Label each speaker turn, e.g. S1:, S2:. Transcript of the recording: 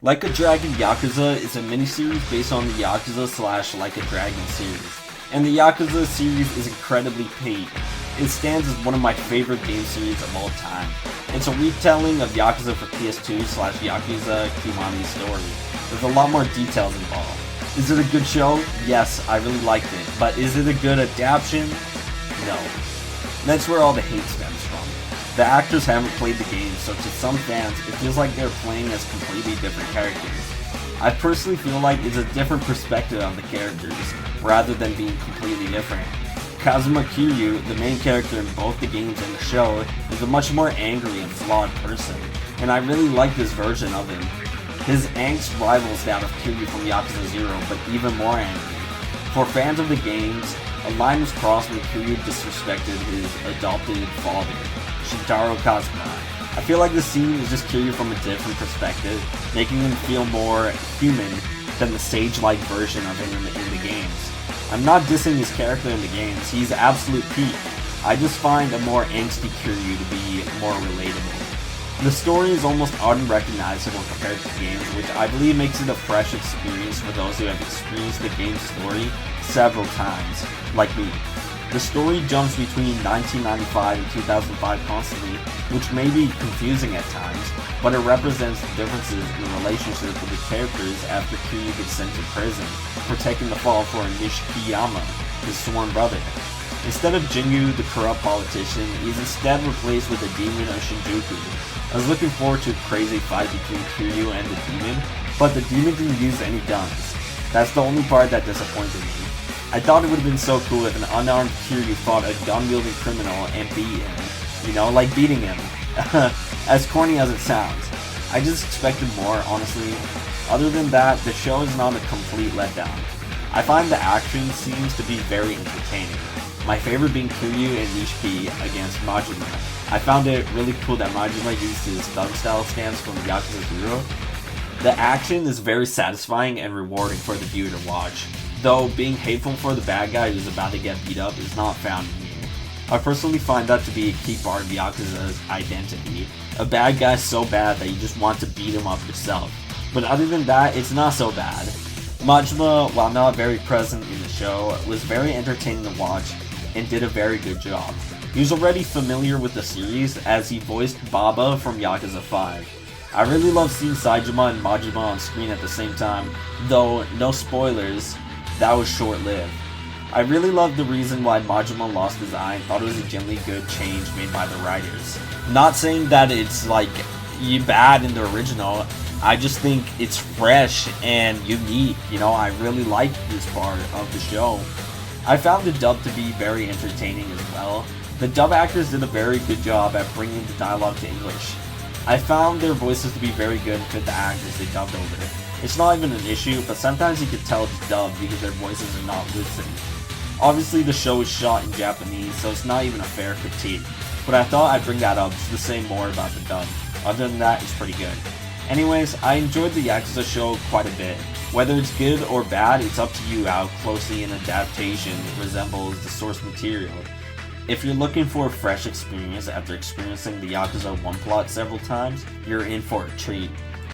S1: Like a Dragon Yakuza is a miniseries based on the Yakuza slash Like a Dragon series, and the Yakuza series is incredibly paid. It stands as one of my favorite game series of all time. It's a retelling of Yakuza for PS2 slash Yakuza Kiwami's story. There's a lot more details involved. Is it a good show? Yes, I really liked it, but is it a good adaptation? No. That's where all the hate stems from. The actors haven't played the game, so to some fans, it feels like they're playing as completely different characters. I personally feel like it's a different perspective of the characters, rather than being completely different. Kazuma Kiryu, the main character in both the games and the show, is a much more angry and flawed person, and I really like this version of him. His angst rivals that of Kiryu from Yakuza 0, but even more angry. For fans of the games, a line was crossed when Kiryu disrespected his adopted father, Shintaro Kazuma. I feel like the scene is just Kiryu from a different perspective, making him feel more human than the sage-like version of him in the games. I'm not dissing his character in the games, he's absolute peak. I just find a more angsty Kiryu to be more relatable. The story is almost unrecognizable compared to the games, which I believe makes it a fresh experience for those who have experienced the game's story several times, like me. The story jumps between 1995 and 2005 constantly, which may be confusing at times, but it represents the differences in the relationship with the characters after Kiryu gets sent to prison for taking the fall for Nishikiyama, his sworn brother. Instead of Jinyu, the corrupt politician, he's instead replaced with the demon of Shinjuku. I was looking forward to a crazy fight between Kiryu and the demon, but the demon didn't use any guns. That's the only part that disappointed me. I thought it would have been so cool if an unarmed Kiryu fought a gun-wielding criminal and beat him. You know, like beating him. As corny as it sounds. I just expected more, honestly. Other than that, the show is not a complete letdown. I find the action seems to be very entertaining. My favorite being Kiryu and Nishiki against Majima. I found it really cool that Majima used his thug-style stance from Yakuza 0. The action is very satisfying and rewarding for the viewer to watch, though being hateful for the bad guy who's about to get beat up is not found in here. I personally find that to be a key part of Yakuza's identity. A bad guy's so bad that you just want to beat him up yourself. But other than that, it's not so bad. Majima, while not very present in the show, was very entertaining to watch and did a very good job. He was already familiar with the series as he voiced Baba from Yakuza 5. I really love seeing Saejima and Majima on screen at the same time, though no spoilers, that was short-lived. I really loved the reason why Majima lost his eye and thought it was a genuinely good change made by the writers. Not saying that it's like bad in the original, I just think it's fresh and unique, I really like this part of the show. I found the dub to be very entertaining as well. The dub actors did a very good job at bringing the dialogue to English. I found their voices to be very good and fit the actors they dubbed over. It's not even an issue, but sometimes you could tell it's dubbed because their voices are not listened. Obviously the show is shot in Japanese, so it's not even a fair critique, but I thought I'd bring that up just to say more about the dub. Other than that, it's pretty good. Anyways, I enjoyed the Yakuza show quite a bit. Whether it's good or bad, it's up to you how closely an adaptation resembles the source material. If you're looking for a fresh experience after experiencing the Yakuza 1 plot several times, you're in for a treat.